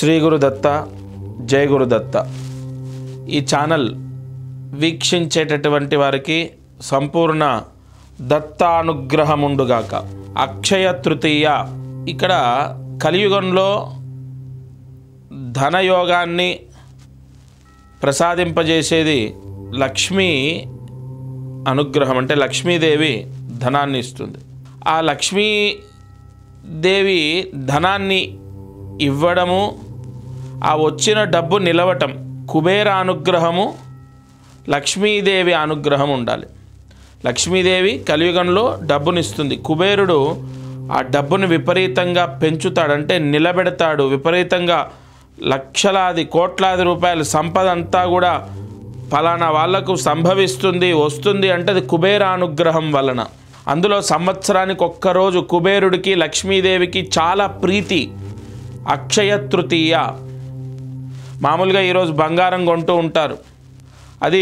శ్రీ గురుదత్త, జై గురుదత్త. ఈ ఛానల్ వీక్షించేటటువంటి వారికి సంపూర్ణ దత్తానుగ్రహముండుగాక. అక్షయ తృతీయ ఇక్కడ కలియుగంలో ధనయోగాన్ని ప్రసాదింపజేసేది లక్ష్మీ అనుగ్రహం. అంటే లక్ష్మీదేవి ధనాన్ని ఇస్తుంది. ఆ లక్ష్మీదేవి ధనాన్ని ఇవ్వడము, ఆ వచ్చిన డబ్బు నిలవటం, కుబేర అనుగ్రహము, లక్ష్మీదేవి అనుగ్రహం ఉండాలి. లక్ష్మీదేవి కలియుగంలో డబ్బునిస్తుంది. కుబేరుడు ఆ డబ్బుని విపరీతంగా పెంచుతాడు, అంటే నిలబెడతాడు. విపరీతంగా లక్షలాది కోట్లాది రూపాయల సంపద అంతా కూడా ఫలానా వాళ్లకు సంభవిస్తుంది, వస్తుంది అంటే అది కుబేర అనుగ్రహం వలన. అందులో సంవత్సరానికి ఒక్కరోజు కుబేరుడికి లక్ష్మీదేవికి చాలా ప్రీతి, అక్షయ తృతీయ. మామూలుగా ఈరోజు బంగారం కొంటూ ఉంటారు, అది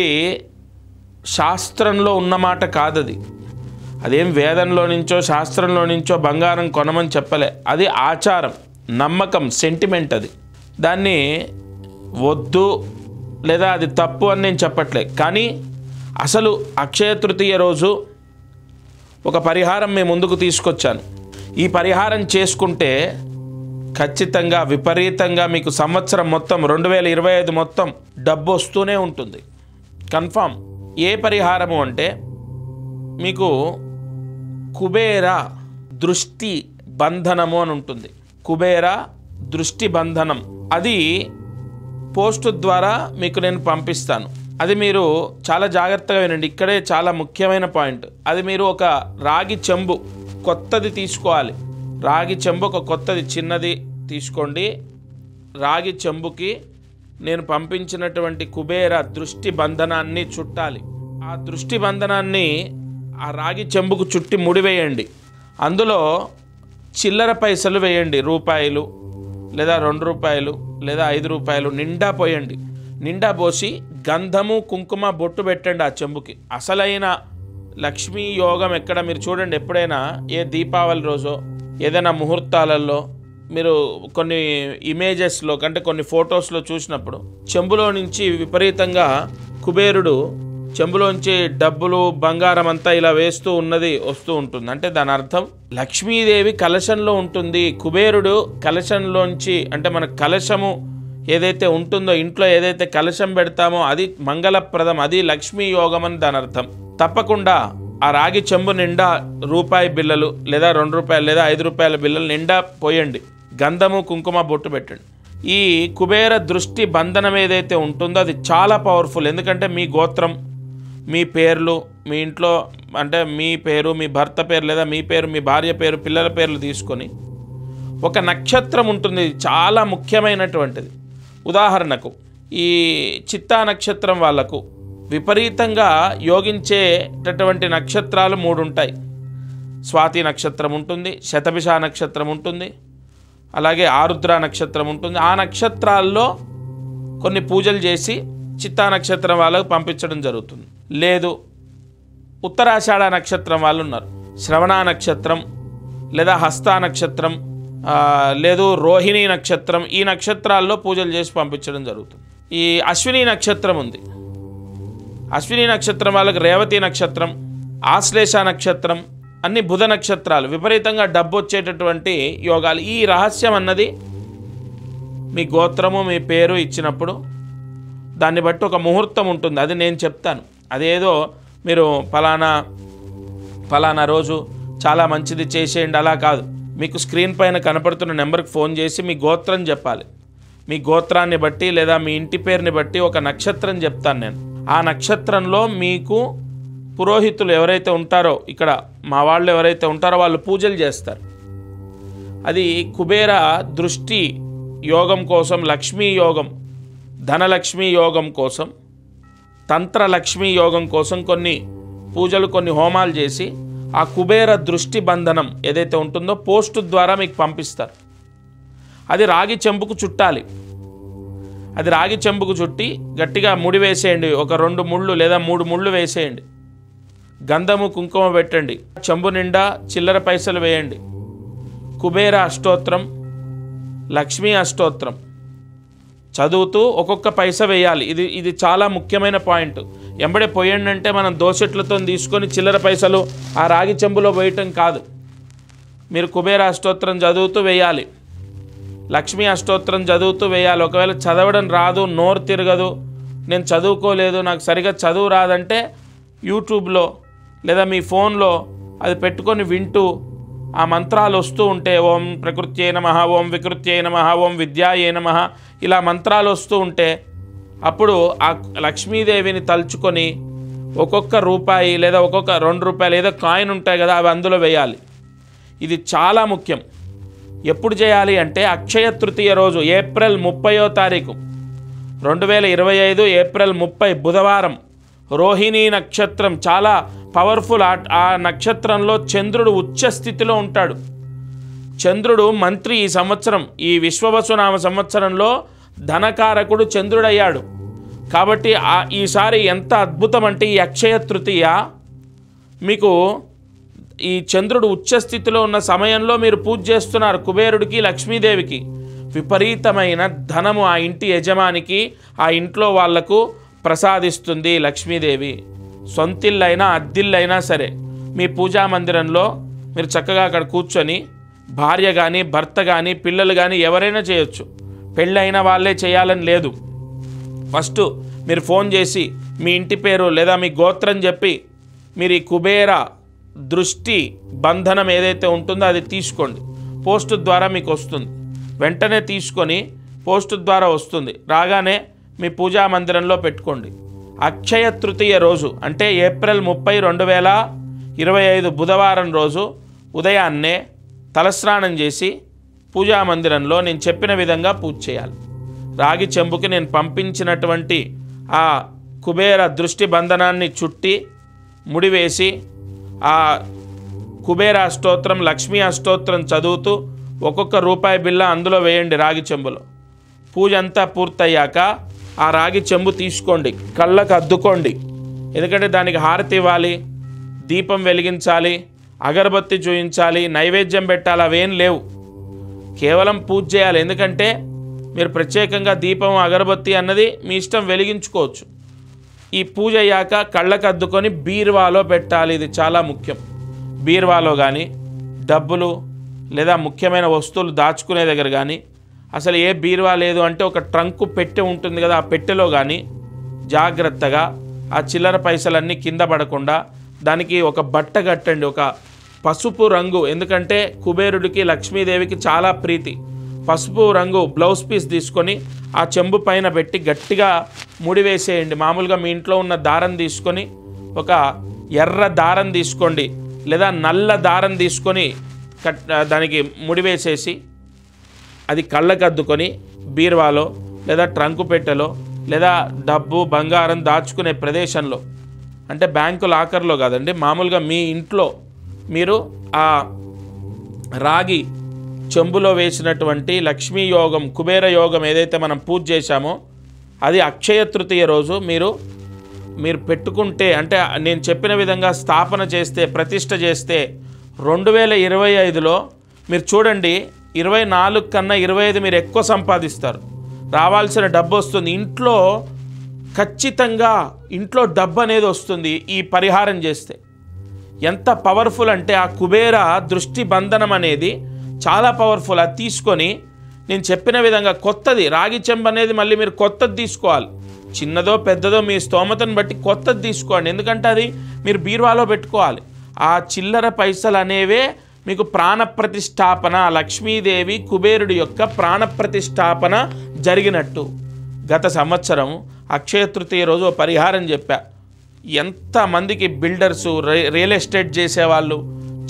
శాస్త్రంలో ఉన్నమాట కాదది. అదేం వేదంలో నుంచో శాస్త్రంలో నుంచో బంగారం కొనమని చెప్పలే. అది ఆచారం, నమ్మకం, సెంటిమెంట్. అది దాన్ని వద్దు లేదా అది తప్పు అని నేను చెప్పట్లే. కానీ అసలు అక్షయ తృతీయ రోజు ఒక పరిహారం మేము ముందుకు తీసుకొచ్చాను. ఈ పరిహారం చేసుకుంటే ఖచ్చితంగా విపరీతంగా మీకు సంవత్సరం మొత్తం 2025 మొత్తం డబ్బు వస్తూనే ఉంటుంది, కన్ఫామ్. ఏ పరిహారము అంటే మీకు కుబేర దృష్టి బంధనము అని ఉంటుంది. కుబేర దృష్టి బంధనం, అది పోస్ట్ ద్వారా మీకు నేను పంపిస్తాను. అది మీరు చాలా జాగ్రత్తగా వినండి, ఇక్కడే చాలా ముఖ్యమైన పాయింట్. అది మీరు ఒక రాగి చెంబు కొత్తది తీసుకోవాలి. రాగి చెంబు ఒక కొత్తది చిన్నది తీసుకోండి. రాగి చెంబుకి నేను పంపించినటువంటి కుబేర దృష్టి బంధనాన్ని చుట్టాలి. ఆ దృష్టి బంధనాన్ని ఆ రాగి చెంబుకు చుట్టి ముడివేయండి. అందులో చిల్లర పైసలు వేయండి, రూపాయలు లేదా 2 రూపాయలు లేదా 5 రూపాయలు నిండా పోయండి. నిండా పోసి గంధము కుంకుమ బొట్టు పెట్టండి ఆ చెంబుకి. అసలైన లక్ష్మీ యోగం ఎక్కడ మీరు చూడండి. ఎప్పుడైనా ఏ దీపావళి రోజో ఏదైనా ముహూర్తాలలో మీరు కొన్ని ఇమేజెస్లో అంటే కొన్ని ఫొటోస్లో చూసినప్పుడు చెంబులో నుంచి విపరీతంగా కుబేరుడు చెంబులోంచి డబ్బులు బంగారం అంతా ఇలా వేస్తూ ఉన్నది వస్తూ ఉంటుంది. అంటే దాని అర్థం లక్ష్మీదేవి కలశంలో ఉంటుంది. కుబేరుడు కలశంలోంచి, అంటే మన కలశము ఏదైతే ఉంటుందో, ఇంట్లో ఏదైతే కలశం పెడతామో అది మంగళప్రదం, అది లక్ష్మీ యోగం అని దాని అర్థం. తప్పకుండా ఆ రాగి చెంబు నిండా రూపాయి బిళ్ళలు లేదా 2 రూపాయలు లేదా 5 రూపాయల బిళ్ళలు నిండా పోయండి. గంధము కుంకుమ బొట్టు పెట్టండి. ఈ కుబేర దృష్టి బంధనం ఏదైతే ఉంటుందో అది చాలా పవర్ఫుల్. ఎందుకంటే మీ గోత్రం, మీ పేర్లు, మీ ఇంట్లో అంటే మీ పేరు, మీ భర్త పేరు లేదా మీ పేరు, మీ భార్య పేరు, పిల్లల పేర్లు తీసుకొని ఒక నక్షత్రం ఉంటుంది, చాలా ముఖ్యమైనటువంటిది. ఉదాహరణకు ఈ చిత్తా నక్షత్రం వాళ్లకు విపరీతంగా యోగించేటటువంటి నక్షత్రాలు 3 ఉంటాయి. స్వాతి నక్షత్రం ఉంటుంది, శతభిష నక్షత్రం ఉంటుంది, అలాగే ఆరుద్ర నక్షత్రం ఉంటుంది. ఆ నక్షత్రాల్లో కొన్ని పూజలు చేసి చిత్తా నక్షత్రం వాళ్ళకు పంపించడం జరుగుతుంది. లేదు ఉత్తరాషాఢ నక్షత్రం వాళ్ళు ఉన్నారు, శ్రవణ నక్షత్రం లేదా హస్త నక్షత్రం, లేదు రోహిణి నక్షత్రం, ఈ నక్షత్రాల్లో పూజలు చేసి పంపించడం జరుగుతుంది. ఈ అశ్విని నక్షత్రం ఉంది, అశ్విని నక్షత్రం వాళ్ళకి రేవతి నక్షత్రం, ఆశ్లేష నక్షత్రం, అన్ని బుధ నక్షత్రాలు. విపరీతంగా డబ్బు వచ్చేటటువంటి యోగాలు. ఈ రహస్యం అన్నది మీ గోత్రము, మీ పేరు ఇచ్చినప్పుడు దాన్ని బట్టి ఒక ముహూర్తం ఉంటుంది, అది నేను చెప్తాను. అదేదో మీరు ఫలానా రోజు చాలా మంచిది చేసేయండి అలా కాదు. మీకు స్క్రీన్ పైన కనపడుతున్న నెంబర్కి ఫోన్ చేసి మీ గోత్రం చెప్పాలి. మీ గోత్రాన్ని బట్టి లేదా మీ ఇంటి పేరుని బట్టి ఒక నక్షత్రం చెప్తాను నేను. ఆ నక్షత్రంలో మీకు పురోహితులు ఎవరైతే ఉంటారో, ఇక్కడ మా వాళ్ళు ఎవరైతే ఉంటారో వాళ్ళు పూజలు చేస్తారు. అది కుబేర దృష్టి యోగం కోసం, లక్ష్మీ యోగం, ధనలక్ష్మీ యోగం కోసం, తంత్రలక్ష్మీ యోగం కోసం కొన్ని పూజలు, కొన్ని హోమాలు చేసి ఆ కుబేర దృష్టి బంధనం ఏదైతే ఉంటుందో పోస్టు ద్వారా మీకు పంపిస్తారు. అది రాగి చెంబుకు చుట్టాలి. అది రాగి చెంబుకు చుట్టి గట్టిగా ముడి వేసేయండి. ఒక 2 ముళ్ళు లేదా 3 ముళ్ళు వేసేయండి. గంధము కుంకుమ పెట్టండి. చెంబు నిండా చిల్లర పైసలు వేయండి. కుబేర అష్టోత్రం, లక్ష్మీ అష్టోత్రం, చదువుతూ ఒక్కొక్క పైసా వేయాలి. ఇది చాలా ముఖ్యమైన పాయింట్. ఎంబడే పోయండి అంటే మనం దోసెట్లతో తీసుకొని చిల్లర పైసలు ఆ రాగి చెంబులో పోయటం కాదు. మీరు కుబేర అష్టోత్తరం చదువుతూ వేయాలి, లక్ష్మీ అష్టోత్తరం చదువుతూ వేయాలి. ఒకవేళ చదవడం రాదు, నోరు తిరగదు, నేను చదువుకోలేదు, నాకు సరిగా చదువు రాదంటే యూట్యూబ్లో లేదా మీ ఫోన్లో అది పెట్టుకొని వింటూ ఆ మంత్రాలు వస్తూ ఉంటే ఓం ప్రకృత్యై నమః, ఓం వికృత్యై నమః, ఓం విద్యాయై నమః ఇలా మంత్రాలు వస్తూ ఉంటే అప్పుడు ఆ లక్ష్మీదేవిని తలుచుకొని ఒక్కొక్క రూపాయి లేదా ఒక్కొక్క 2 రూపాయలు ఏదో కాయిన్ ఉంటాయి కదా, అవి అందులో వేయాలి. ఇది చాలా ముఖ్యం. ఎప్పుడు చేయాలి అంటే అక్షయ తృతీయ రోజు ఏప్రిల్ 30వ తారీఖు 2025 ఏప్రిల్ 30 బుధవారం, రోహిణీ నక్షత్రం చాలా పవర్ఫుల్. ఆ నక్షత్రంలో చంద్రుడు ఉచ్చ స్థితిలో ఉంటాడు. చంద్రుడు మంత్రి ఈ సంవత్సరం, ఈ విశ్వవసునామ సంవత్సరంలో ధనకారకుడు చంద్రుడయ్యాడు. కాబట్టి ఈసారి ఎంత అద్భుతం అంటే ఈ అక్షయ తృతీయ మీకు ఈ చంద్రుడు ఉచ్చస్థితిలో ఉన్న సమయంలో మీరు పూజ చేస్తున్నారు కుబేరుడికి, లక్ష్మీదేవికి. విపరీతమైన ధనము ఆ ఇంటి యజమానికి, ఆ ఇంట్లో వాళ్లకు ప్రసాదిస్తుంది లక్ష్మీదేవి. సొంతిల్లైనా అద్దిల్లైనా సరే మీ పూజా మందిరంలో మీరు చక్కగా అక్కడ కూర్చొని భార్య కానీ భర్త కానీ పిల్లలు కానీ ఎవరైనా చేయొచ్చు. పెళ్ళైన వాళ్ళే చేయాలని లేదు. ఫస్ట్ మీరు ఫోన్ చేసి మీ ఇంటి పేరు లేదా మీ గోత్రం చెప్పి మీరు ఈ కుబేర దృష్టి బంధనం ఏదైతే ఉంటుందో అది తీసుకోండి. పోస్టు ద్వారా మీకు వస్తుంది. వెంటనే తీసుకొని పోస్టు ద్వారా వస్తుంది. రాగానే మీ పూజా మందిరంలో పెట్టుకోండి. అక్షయ తృతీయ రోజు అంటే ఏప్రిల్ 30, 2025 బుధవారం రోజు ఉదయాన్నే తలస్నానం చేసి పూజా మందిరంలో నేను చెప్పిన విధంగా పూజ చేయాలి. రాగి చెంబుకి నేను పంపించినటువంటి ఆ కుబేర దృష్టి బంధనాన్ని చుట్టి ముడివేసి ఆ కుబేర అష్టోత్తరం, లక్ష్మీ అష్టోత్తరం చదువుతూ ఒక్కొక్క రూపాయి బిళ్ళ అందులో వేయండి రాగి చెంబులో. పూజ అంతా పూర్తయ్యాక ఆ రాగి చెంబు తీసుకోండి, కళ్ళకు అద్దుకోండి. ఎందుకంటే దానికి హారతి ఇవ్వాలి, దీపం వెలిగించాలి, అగరబత్తి చూయించాలి, నైవేద్యం పెట్టాలి, అవేం లేవు. కేవలం పూజ చేయాలి. ఎందుకంటే మీరు ప్రత్యేకంగా దీపం అగరబత్తి అన్నది మీ ఇష్టం వెలిగించుకోవచ్చు. ఈ పూజ అయ్యాక కళ్ళకు అద్దుకొని బీరువాలో పెట్టాలి. ఇది చాలా ముఖ్యం. బీరువాలో కానీ డబ్బులు లేదా ముఖ్యమైన వస్తువులు దాచుకునే దగ్గర కానీ, అసలు ఏ బీరువా లేదు అంటే ఒక ట్రంకు పెట్టె ఉంటుంది కదా, ఆ పెట్టెలో కానీ జాగ్రత్తగా ఆ చిల్లర పైసలన్నీ కింద పడకుండా దానికి ఒక బట్ట కట్టండి, ఒక పసుపు రంగు. ఎందుకంటే కుబేరుడికి లక్ష్మీదేవికి చాలా ప్రీతి. పసుపు రంగు బ్లౌజ్ పీస్ తీసుకొని ఆ చెంబు పైన పెట్టి గట్టిగా ముడివేసేయండి. మామూలుగా మీ ఇంట్లో ఉన్న దారం తీసుకొని ఒక ఎర్ర దారం తీసుకోండి లేదా నల్ల దారం తీసుకొని దానికి ముడివేసేసి అది కళ్ళకద్దుకొని బీరువాలో లేదా ట్రంకు పెట్టెలో లేదా డబ్బు బంగారం దాచుకునే ప్రదేశంలో, అంటే బ్యాంకు లాకర్లో కాదండి, మామూలుగా మీ ఇంట్లో మీరు ఆ రాగి చెంబులో వేసినటువంటి లక్ష్మీ యోగం, కుబేర యోగం ఏదైతే మనం పూజ చేశామో అది అక్షయ తృతీయ రోజు మీరు పెట్టుకుంటే, అంటే నేను చెప్పిన విధంగా స్థాపన చేస్తే, ప్రతిష్ఠ చేస్తే 2025లో మీరు చూడండి 24 కన్నా 25 మీరు ఎక్కువ సంపాదిస్తారు. రావాల్సిన డబ్బు వస్తుంది. ఇంట్లో ఖచ్చితంగా ఇంట్లో డబ్బు అనేది వస్తుంది ఈ పరిహారం చేస్తే. ఎంత పవర్ఫుల్ అంటే ఆ కుబేర దృష్టి బంధనం అనేది చాలా పవర్ఫుల్. అది తీసుకొని నేను చెప్పిన విధంగా కొత్తది రాగి చెంబు అనేది మళ్ళీ మీరు కొత్తది తీసుకోవాలి. చిన్నదో పెద్దదో మీ స్తోమతను బట్టి కొత్తది తీసుకోండి. ఎందుకంటే అది మీరు బీరువాలో పెట్టుకోవాలి. ఆ చిల్లర పైసలు అనేవే మీకు ప్రాణప్రతిష్ఠాపన, లక్ష్మీదేవి కుబేరుడి యొక్క ప్రాణప్రతిష్ఠాపన జరిగినట్టు. గత సంవత్సరం అక్షయ తృతీయ రోజు పరిహారం చెప్పా. ఎంతమందికి బిల్డర్సు, రియల్ ఎస్టేట్ చేసేవాళ్ళు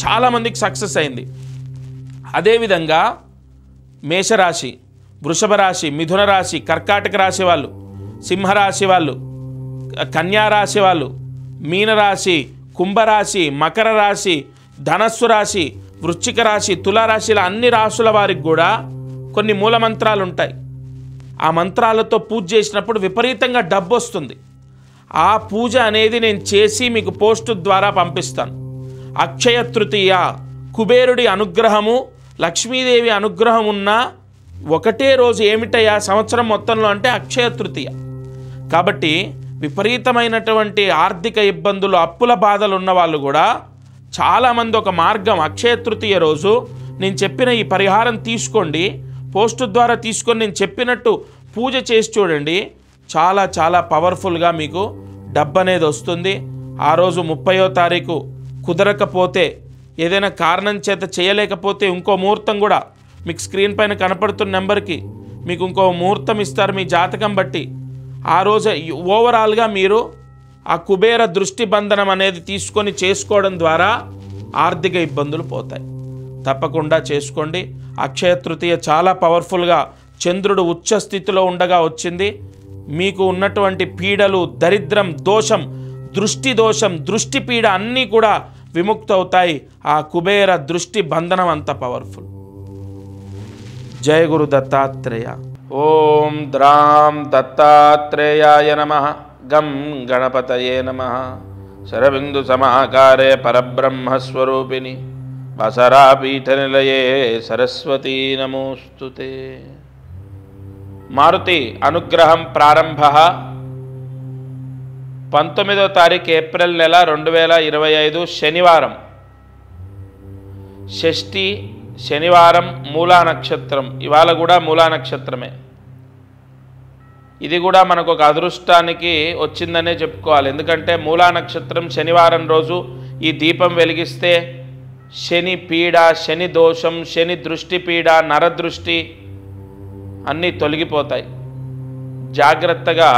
చాలామందికి సక్సెస్ అయింది. అదేవిధంగా మేషరాశి, వృషభ రాశి, మిథున రాశి, కర్కాటక రాశి వాళ్ళు, సింహరాశి వాళ్ళు, కన్యారాశి వాళ్ళు, మీనరాశి, కుంభరాశి, మకర రాశి, ధనస్సు రాశి, వృశ్చిక రాశి, తులారాశిల అన్ని రాశుల వారికి కూడా కొన్ని మూలమంత్రాలు ఉంటాయి. ఆ మంత్రాలతో పూజ చేసినప్పుడు విపరీతంగా డబ్బు వస్తుంది. ఆ పూజ అనేది నేను చేసి మీకు పోస్టు ద్వారా పంపిస్తాను. అక్షయ తృతీయ కుబేరుడి అనుగ్రహము, లక్ష్మీదేవి అనుగ్రహం ఉన్న ఒకటే రోజు ఏమిటయ్యా సంవత్సరం మొత్తంలో అంటే అక్షయ తృతీయ. కాబట్టి విపరీతమైనటువంటి ఆర్థిక ఇబ్బందులు, అప్పుల బాధలు ఉన్న వాళ్ళు కూడా చాలామంది ఒక మార్గం, అక్షయ తృతీయ రోజు నేను చెప్పిన ఈ పరిహారం తీసుకోండి, పోస్టు ద్వారా తీసుకొని నేను చెప్పినట్టు పూజ చేసి చూడండి. చాలా చాలా పవర్ఫుల్గా మీకు డబ్బు అనేది వస్తుంది. ఆ రోజు 30వ తారీఖు కుదరకపోతే, ఏదైనా కారణం చేత చేయలేకపోతే ఇంకో ముహూర్తం కూడా మీకు స్క్రీన్ పైన కనపడుతున్న నెంబర్కి మీకు ఇంకో ముహూర్తం ఇస్తారు మీ జాతకం బట్టి. ఆ రోజు ఓవరాల్గా మీరు ఆ కుబేర దృష్టి బంధనం అనేది తీసుకొని చేసుకోవడం ద్వారా ఆర్థిక ఇబ్బందులు పోతాయి. తప్పకుండా చేసుకోండి. అక్షయ తృతీయ చాలా పవర్ఫుల్గా చంద్రుడు ఉచ్చ స్థితిలో ఉండగా వచ్చింది. మీకు ఉన్నటువంటి పీడలు, దరిద్రం, దోషం, దృష్టి దోషం, దృష్టి పీడ అన్నీ కూడా విముక్తవుతాయి. ఆ కుబేర దృష్టి బంధనం అంత పవర్ఫుల్. జయ గురు దత్తాత్రేయ. ఓం ద్రాం దత్తాత్రేయాయ నమః. గం గణపతయే నమః. శరబిందు సమాకారే పరబ్రహ్మస్వరూపిణి వసరాపీఠనిలయే సరస్వతీ నమోస్తుతే. మారుతి అనుగ్రహం ప్రారంభ 19వ తారీఖు ఏప్రిల్ నెల 2025 శనివారం. షష్ఠి శనివారం, మూలా నక్షత్రం. ఇవాళ కూడా మూలా నక్షత్రమే. ఇది కూడా మనకు ఒక అదృష్టానికి వచ్చిందనే చెప్పుకోవాలి. ఎందుకంటే మూలా నక్షత్రం శనివారం రోజు ఈ దీపం వెలిగిస్తే శని పీడ, శని దోషం, శని దృష్టి పీడ, నరదృష్టి అన్నీ తొలగిపోతాయి. జాగ్రత్తగా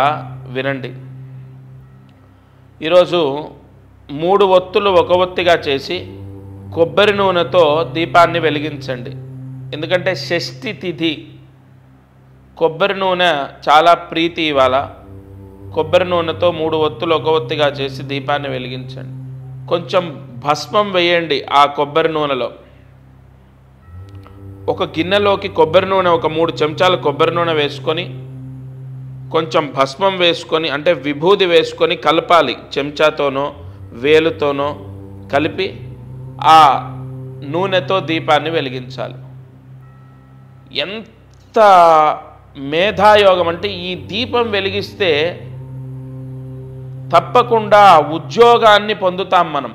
వినండి. ఈరోజు 3 ఒత్తులు ఒక ఒత్తిగా చేసి కొబ్బరి నూనెతో దీపాన్ని వెలిగించండి. ఎందుకంటే షష్ఠి తిథి, కొబ్బరి నూనె చాలా ప్రీతి. ఇవాళ కొబ్బరి నూనెతో 3 ఒత్తులు ఒక ఒత్తిగా చేసి దీపాన్ని వెలిగించండి. కొంచెం భస్మం వేయండి ఆ కొబ్బరి నూనెలో. ఒక గిన్నెలోకి కొబ్బరి నూనె, ఒక 3 చెంచాల కొబ్బరి నూనె వేసుకొని, కొంచెం భస్మం వేసుకొని, అంటే విభూది వేసుకొని కలపాలి. చెంచాతోనో వేలుతోనో కలిపి ఆ నూనెతో దీపాన్ని వెలిగించాలి. ఎంత మేధాయోగం అంటే, ఈ దీపం వెలిగిస్తే తప్పకుండా ఉద్యోగాన్ని పొందుతాం మనం.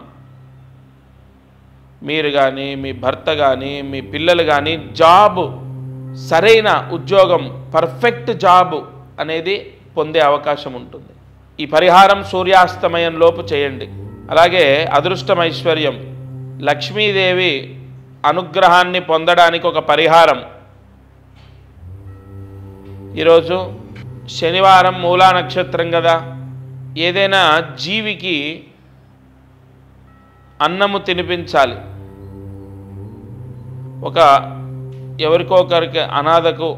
మీరు కానీ, మీ భర్త కానీ, మీ పిల్లలు కానీ జాబ్, సరైన ఉద్యోగం, పర్ఫెక్ట్ జాబ్ అనేది పొందే అవకాశం ఉంటుంది. ఈ పరిహారం సూర్యాస్తమయం లోపు చేయండి. అలాగే అదృష్టం, ఐశ్వర్యం, లక్ష్మీదేవి అనుగ్రహాన్ని పొందడానికి ఒక పరిహారం. ఈరోజు శనివారం, మూలా నక్షత్రం కదా, ఏదైనా జీవికి అన్నము తినిపించాలి. ఒక ఎవరికో ఒకరికి అనాథకు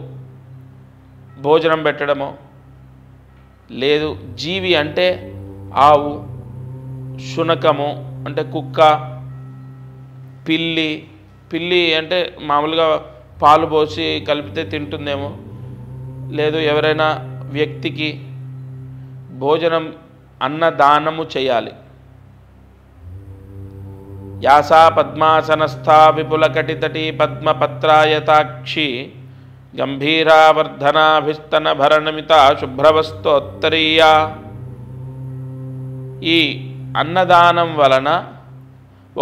భోజనం పెట్టడమో, లేదు జీవి అంటే ఆవు, శునకము అంటే కుక్క, పిల్లి అంటే మామూలుగా పాలు పోసి కలిపితే తింటుందేమో, లేదు ఎవరైనా వ్యక్తికి భోజనం, అన్నదానము చేయాలి. యాసా పద్మాసనస్థా విపులకటితటీ పద్మపత్రాయతాక్షి గంభీరావర్ధనాభిస్తన భరణమిత శుభ్రవస్తోత్తరీయా. ఈ అన్నదానం వలన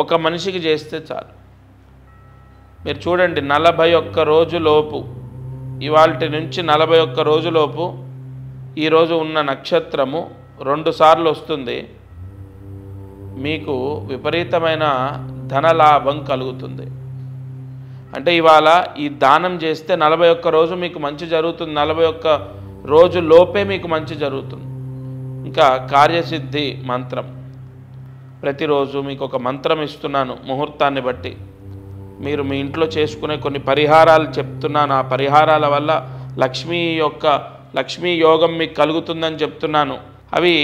ఒక మనిషికి చేస్తే చాలు. మీరు చూడండి, 41 రోజులోపు, ఇవాల్టి నుంచి 41 రోజులోపు ఈరోజు ఉన్న నక్షత్రము 2 సార్లు వస్తుంది. మీకు విపరీతమైన ధనలాభం కలుగుతుంది. అంటే ఇవాళ ఈ దానం చేస్తే 41 రోజు మీకు మంచి జరుగుతుంది. 41 రోజు లోపే మీకు మంచి జరుగుతుంది. ఇంకా కార్యసిద్ధి మంత్రం, ప్రతిరోజు మీకు ఒక మంత్రం ఇస్తున్నాను. ముహూర్తాన్ని బట్టి మీరు మీ ఇంట్లో చేసుకునే కొన్ని పరిహారాలు చెప్తున్నాను. ఆ పరిహారాల వల్ల లక్ష్మీ యోగం మీకు కలుగుతుందని చెప్తున్నాను. అవి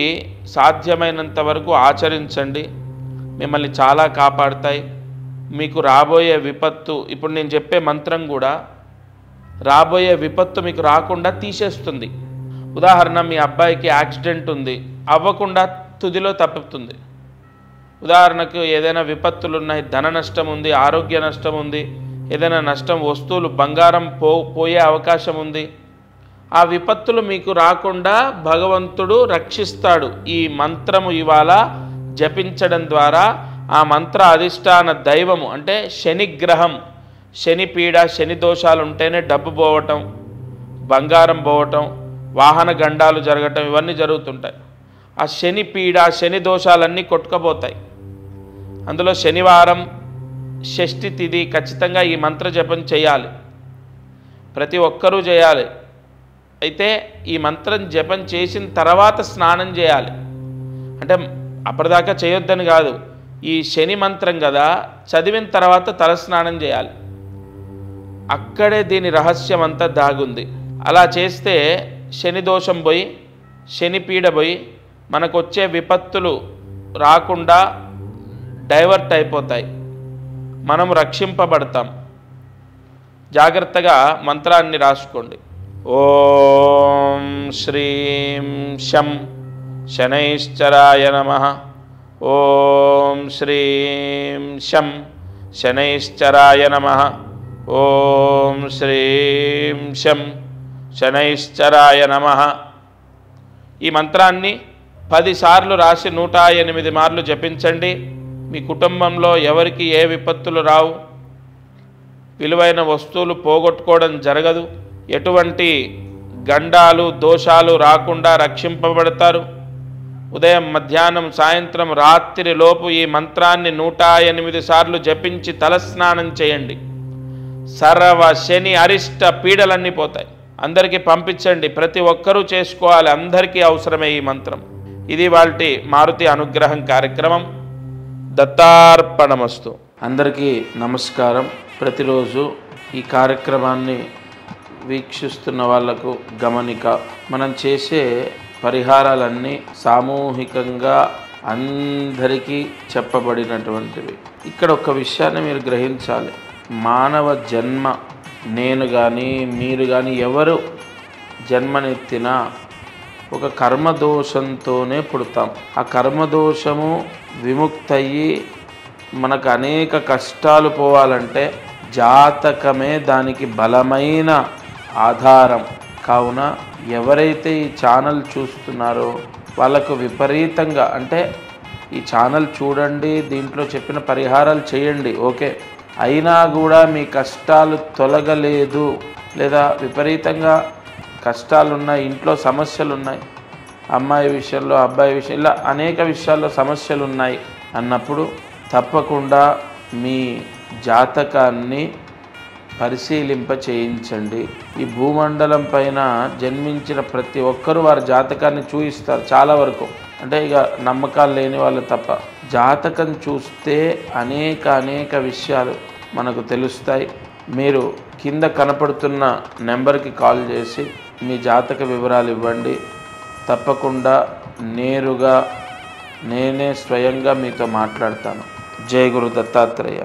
సాధ్యమైనంత వరకు ఆచరించండి, మిమ్మల్ని చాలా కాపాడుతాయి. మీకు రాబోయే విపత్తు, ఇప్పుడు నేను చెప్పే మంత్రం కూడా రాబోయే విపత్తు మీకు రాకుండా తీసేస్తుంది. ఉదాహరణ, మీ అబ్బాయికి యాక్సిడెంట్ ఉంది, అవ్వకుండా తుదిలో తప్పుతుంది. ఉదాహరణకు ఏదైనా విపత్తులు ఉన్నాయి, ధన నష్టం ఉంది, ఆరోగ్య నష్టం ఉంది, ఏదైనా నష్టం, వస్తువులు, బంగారం పోయే అవకాశం ఉంది. ఆ విపత్తులు మీకు రాకుండా భగవంతుడు రక్షిస్తాడు. ఈ మంత్రము ఇవాళ జపించడం ద్వారా ఆ మంత్ర అధిష్టాన దైవము అంటే శనిగ్రహం, శని పీడ, శని దోషాలు ఉంటేనే డబ్బు పోవటం, బంగారం పోవటం, వాహన గండాలు జరగటం, ఇవన్నీ జరుగుతుంటాయి. ఆ శని పీడ, శని దోషాలన్నీ కొట్టుకుపోతాయి. అందులో శనివారం షష్ఠి తిథి ఖచ్చితంగా ఈ మంత్ర జపం చేయాలి, ప్రతి ఒక్కరూ చేయాలి. అయితే ఈ మంత్రం జపం చేసిన తర్వాత స్నానం చేయాలి. అంటే అప్పటిదాకా చేయొద్దని కాదు, ఈ శని మంత్రం కదా, చదివిన తర్వాత తలస్నానం చేయాలి. అక్కడే దీని రహస్యం అంతా దాగుంది. అలా చేస్తే శని దోషం పోయి, శని పీడ పోయి, మనకు వచ్చే విపత్తులు రాకుండా డైవర్ట్ అయిపోతాయి, మనం రక్షింపబడతాం. జాగ్రత్తగా మంత్రాన్ని రాసుకోండి. ఓం శ్రీం శం శనైశ్చరాయ నమః. ఓం శ్రీం శం శనైశ్చరాయ నమః. ఓం శ్రీం శం శనైశ్చరాయ నమః. ఈ మంత్రాన్ని 10 సార్లు రాసి 108 మార్లు జపించండి. మీ కుటుంబంలో ఎవరికి ఏ విపత్తులు రావు, విలువైన వస్తువులు పోగొట్టుకోవడం జరగదు, ఎటువంటి గండాలు దోషాలు రాకుండా రక్షింపబడతారు. ఉదయం, మధ్యాహ్నం, సాయంత్రం, రాత్రి లోపు ఈ మంత్రాన్ని 108 సార్లు జపించి తలస్నానం చేయండి. సర్వ శని అరిష్ట పీడలన్నీ పోతాయి. అందరికీ పంపించండి, ప్రతి ఒక్కరూ చేసుకోవాలి, అందరికీ అవసరమే ఈ మంత్రం. ఇది వాల్టి మారుతి అనుగ్రహం కార్యక్రమం. దత్తార్పణమస్తు. అందరికీ నమస్కారం. ప్రతిరోజు ఈ కార్యక్రమాన్ని వీక్షిస్తున్న వాళ్లకు గమనిక, మనం చేసే పరిహారాలన్నీ సామూహికంగా అందరికీ చెప్పబడినటువంటివి. ఇక్కడ ఒక విషయాన్ని మీరు గ్రహించాలి. మానవ జన్మ, నేను కానీ మీరు కానీ ఎవరు జన్మనెత్తినా ఒక కర్మదోషంతోనే పుడతాం. ఆ కర్మదోషము విముక్తయ్యి మనకు అనేక కష్టాలు పోవాలంటే జాతకమే దానికి బలమైన ఆధారం. కావున ఎవరైతే ఈ ఛానల్ చూస్తున్నారో వాళ్ళకు విపరీతంగా, అంటే ఈ ఛానల్ చూడండి, దీంట్లో చెప్పిన పరిహారాలు చేయండి, ఓకే, అయినా కూడా మీ కష్టాలు తొలగలేదు, లేదా విపరీతంగా కష్టాలున్నాయి, ఇంట్లో సమస్యలు ఉన్నాయి, అమ్మాయి విషయంలో, అబ్బాయి విషయం, ఇలా అనేక విషయాల్లో సమస్యలు ఉన్నాయి అన్నప్పుడు తప్పకుండా మీ జాతకాన్ని పరిశీలింప చేయించండి. ఈ భూమండలం పైన జన్మించిన ప్రతి ఒక్కరూ వారి జాతకాన్ని చూయిస్తారు చాలా వరకు. అంటే ఇక నమ్మకాలు లేని వాళ్ళు తప్ప. జాతకం చూస్తే అనేక విషయాలు మనకు తెలుస్తాయి. మీరు కింద కనపడుతున్న నెంబర్కి కాల్ చేసి మీ జాతక వివరాలు ఇవ్వండి. తప్పకుండా నేరుగా నేనే స్వయంగా మీతో మాట్లాడతాను. జై గురు దత్తాత్రేయ.